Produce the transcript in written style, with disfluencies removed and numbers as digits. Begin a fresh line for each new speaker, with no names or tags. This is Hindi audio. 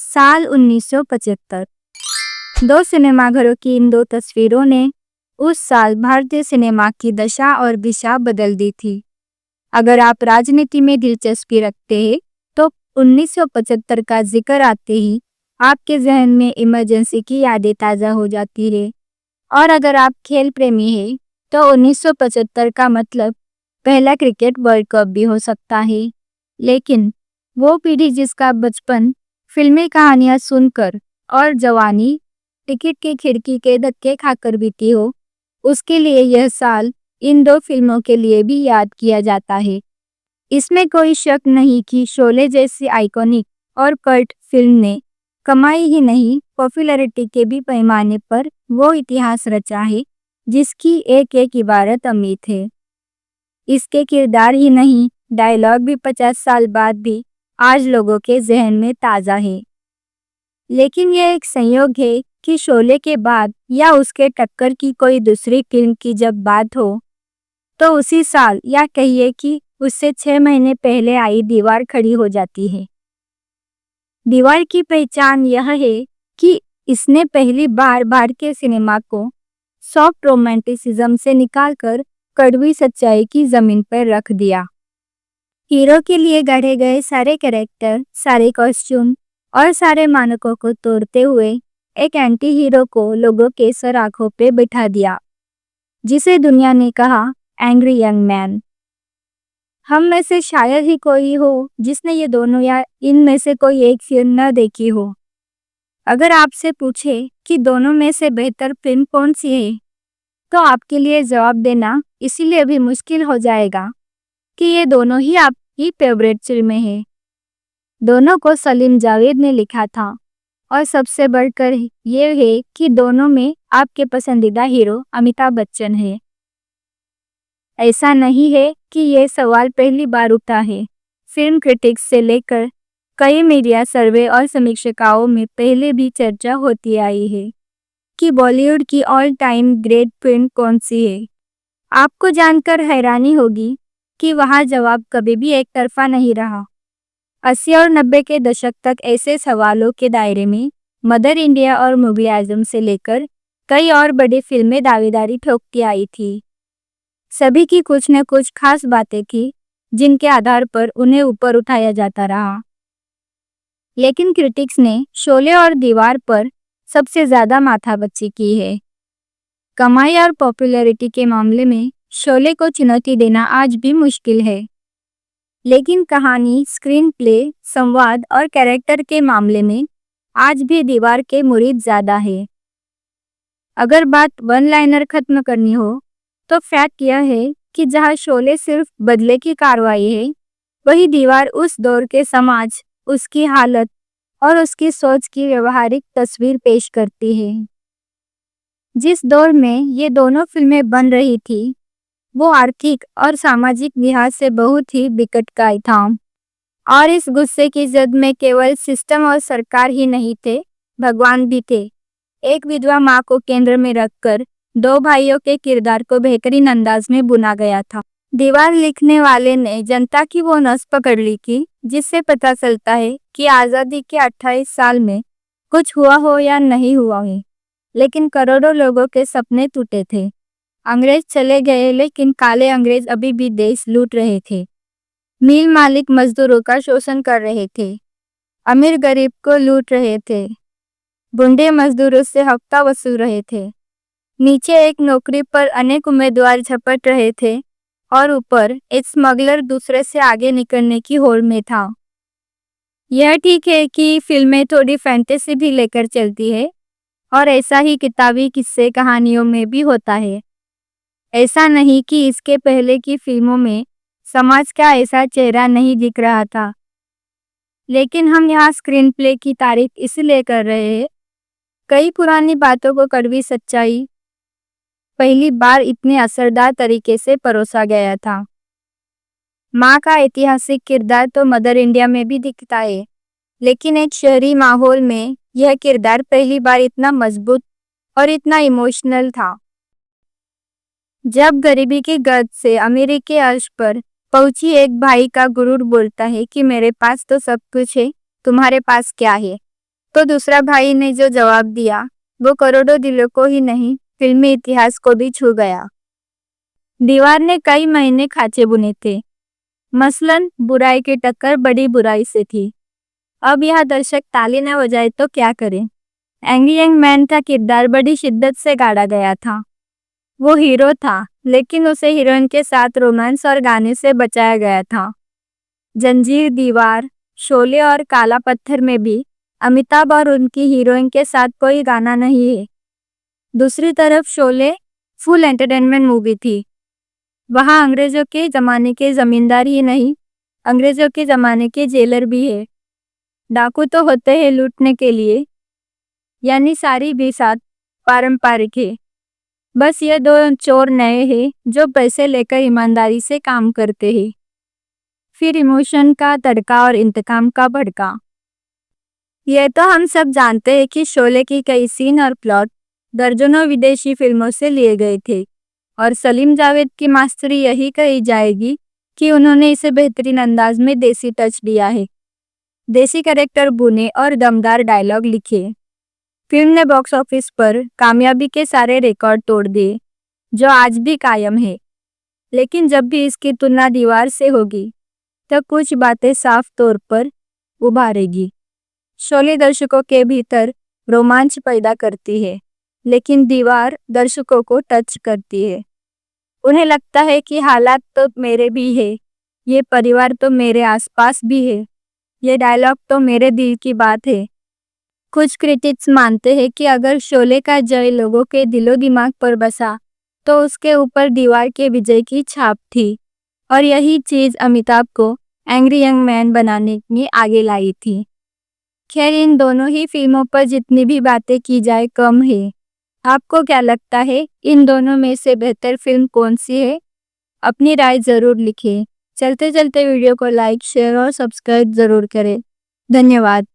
साल 1975। दो सिनेमाघरों की इन दो तस्वीरों ने उस साल भारतीय सिनेमा की दशा और दिशा बदल दी थी। अगर आप राजनीति में दिलचस्पी रखते हैं तो 1975 का जिक्र आते ही आपके जहन में इमरजेंसी की यादें ताज़ा हो जाती है। और अगर आप खेल प्रेमी हैं तो 1975 का मतलब पहला क्रिकेट वर्ल्ड कप भी हो सकता है। लेकिन वो पीढ़ी जिसका बचपन फिल्मी कहानियां सुनकर और जवानी टिकट की खिड़की के धक्के खाकर बीती हो, उसके लिए यह साल इन दो फिल्मों के लिए भी याद किया जाता है। इसमें कोई शक नहीं कि शोले जैसी आइकॉनिक और कल्ट फिल्म ने कमाई ही नहीं, पॉपुलैरिटी के भी पैमाने पर वो इतिहास रचा है जिसकी एक एक इबारत अमिट है। इसके किरदार ही नहीं, डायलॉग भी 50 साल बाद भी आज लोगों के जहन में ताज़ा है। लेकिन यह एक संयोग है कि शोले के बाद या उसके टक्कर की कोई दूसरी फिल्म की जब बात हो तो उसी साल या कहिए कि उससे 6 महीने पहले आई दीवार खड़ी हो जाती है। दीवार की पहचान यह है कि इसने पहली बार भारतीय सिनेमा को सॉफ्ट रोमांटिसिज्म से निकालकर कड़वी सच्चाई की जमीन पर रख दिया। हीरो के लिए गढ़े गए सारे कैरेक्टर, सारे कॉस्ट्यूम और सारे मानकों को तोड़ते हुए एक एंटी हीरो को लोगों के सर आंखों पे बिठा दिया, जिसे दुनिया ने कहा एंग्री यंग मैन। हम में से शायद ही कोई हो जिसने ये दोनों या इनमें से कोई एक फिल्म न देखी हो। अगर आपसे पूछे कि दोनों में से बेहतर फिल्म कौन सी है तो आपके लिए जवाब देना इसीलिए भी मुश्किल हो जाएगा कि ये दोनों ही आपकी फेवरेट फिल्में हैं। दोनों को सलीम जावेद ने लिखा था और सबसे बढ़कर ये है कि दोनों में आपके पसंदीदा हीरो अमिताभ बच्चन है। ऐसा नहीं है कि ये सवाल पहली बार उठा है। फिल्म क्रिटिक्स से लेकर कई मीडिया सर्वे और समीक्षकों में पहले भी चर्चा होती आई है कि बॉलीवुड की ऑल टाइम ग्रेट फिल्म कौन सी है। आपको जानकर हैरानी होगी कि वहाँ जवाब कभी भी एक तरफा नहीं रहा। 80 और 90 के दशक तक ऐसे सवालों के दायरे में मदर इंडिया और मुगल आजम से लेकर कई और बड़ी फिल्में दावेदारी ठोकती आई थी। सभी की कुछ न कुछ खास बातें थी जिनके आधार पर उन्हें ऊपर उठाया जाता रहा। लेकिन क्रिटिक्स ने शोले और दीवार पर सबसे ज्यादा माथापच्ची की है। कमाई और पॉपुलैरिटी के मामले में शोले को चुनौती देना आज भी मुश्किल है, लेकिन कहानी, स्क्रीन प्ले, संवाद और कैरेक्टर के मामले में आज भी दीवार के मुरीद ज्यादा है। अगर बात वन लाइनर खत्म करनी हो तो फैक्ट यह है कि जहां शोले सिर्फ बदले की कार्रवाई है, वही दीवार उस दौर के समाज, उसकी हालत और उसकी सोच की व्यवहारिक तस्वीर पेश करती है। जिस दौर में ये दोनों फिल्में बन रही थी वो आर्थिक और सामाजिक लिहाज से बहुत ही विकटकाय था, और इस गुस्से की जद में केवल सिस्टम और सरकार ही नहीं थे, भगवान भी थे। एक विधवा माँ को केंद्र में रखकर दो भाइयों के किरदार को बेहतरीन अंदाज में बुना गया था। दीवार लिखने वाले ने जनता की वो नस पकड़ ली कि जिससे पता चलता है कि आज़ादी के 28 साल में कुछ हुआ हो या नहीं हुआ है, लेकिन करोड़ों लोगों के सपने टूटे थे। अंग्रेज चले गए लेकिन काले अंग्रेज अभी भी देश लूट रहे थे। मिल मालिक मजदूरों का शोषण कर रहे थे, अमीर गरीब को लूट रहे थे, गुंडे मजदूरों से हफ्ता वसूल रहे थे। नीचे एक नौकरी पर अनेक उम्मीदवार झपट रहे थे और ऊपर एक स्मगलर दूसरे से आगे निकलने की होड़ में था। यह ठीक है कि फिल्में थोड़ी फैंटेसी भी लेकर चलती है, और ऐसा ही किताबी किस्से कहानियों में भी होता है। ऐसा नहीं कि इसके पहले की फिल्मों में समाज का ऐसा चेहरा नहीं दिख रहा था, लेकिन हम यहाँ स्क्रीन प्ले की तारीफ इसलिए कर रहे हैं। कई पुरानी बातों को कड़वी सच्चाई पहली बार इतने असरदार तरीके से परोसा गया था। माँ का ऐतिहासिक किरदार तो मदर इंडिया में भी दिखता है, लेकिन एक शहरी माहौल में यह किरदार पहली बार इतना मजबूत और इतना इमोशनल था। जब गरीबी की गर्द से अमीरी के अर्श पर पहुंची एक भाई का गुरूर बोलता है कि मेरे पास तो सब कुछ है, तुम्हारे पास क्या है, तो दूसरा भाई ने जो जवाब दिया वो करोड़ों दिलों को ही नहीं, फिल्मी इतिहास को भी छू गया। दीवार ने कई महीने खाचे बुने थे। मसलन बुराई की टक्कर बड़ी बुराई से थी। अब यह दर्शक ताली न बजाए तो क्या करे। एंग्री यंग मैन का किरदार बड़ी शिद्दत से गाड़ा गया था। वो हीरो था, लेकिन उसे हीरोइन के साथ रोमांस और गाने से बचाया गया था। जंजीर, दीवार, शोले और काला पत्थर में भी अमिताभ और उनकी हीरोइन के साथ कोई गाना नहीं है। दूसरी तरफ शोले फुल एंटरटेनमेंट मूवी थी। वहाँ अंग्रेजों के ज़माने के ज़मींदार ही नहीं, अंग्रेजों के ज़माने के जेलर भी है। डाकू तो होते हैं लूटने के लिए, यानी सारी भी साथ पारंपरिक है। बस ये दो चोर नए हैं जो पैसे लेकर ईमानदारी से काम करते हैं। फिर इमोशन का तड़का और इंतकाम का भड़का। ये तो हम सब जानते हैं कि शोले की कई सीन और प्लॉट दर्जनों विदेशी फिल्मों से लिए गए थे, और सलीम जावेद की मास्टरी यही कही जाएगी कि उन्होंने इसे बेहतरीन अंदाज में देसी टच दिया है। देसी कैरेक्टर बुने और दमदार डायलॉग लिखे। फिल्म ने बॉक्स ऑफिस पर कामयाबी के सारे रिकॉर्ड तोड़ दिए जो आज भी कायम है। लेकिन जब भी इसकी तुलना दीवार से होगी तो कुछ बातें साफ तौर पर उभारेगी। शोले दर्शकों के भीतर रोमांच पैदा करती है, लेकिन दीवार दर्शकों को टच करती है। उन्हें लगता है कि हालात तो मेरे भी है, ये परिवार तो मेरे आसपास भी है, ये डायलॉग तो मेरे दिल की बात है। कुछ क्रिटिक्स मानते हैं कि अगर शोले का जय लोगों के दिलो दिमाग पर बसा तो उसके ऊपर दीवार के विजय की छाप थी, और यही चीज़ अमिताभ को एंग्री यंग मैन बनाने में आगे लाई थी। खैर, इन दोनों ही फिल्मों पर जितनी भी बातें की जाए कम है। आपको क्या लगता है, इन दोनों में से बेहतर फिल्म कौन सी है? अपनी राय ज़रूर लिखें। चलते चलते वीडियो को लाइक, शेयर और सब्सक्राइब ज़रूर करें। धन्यवाद।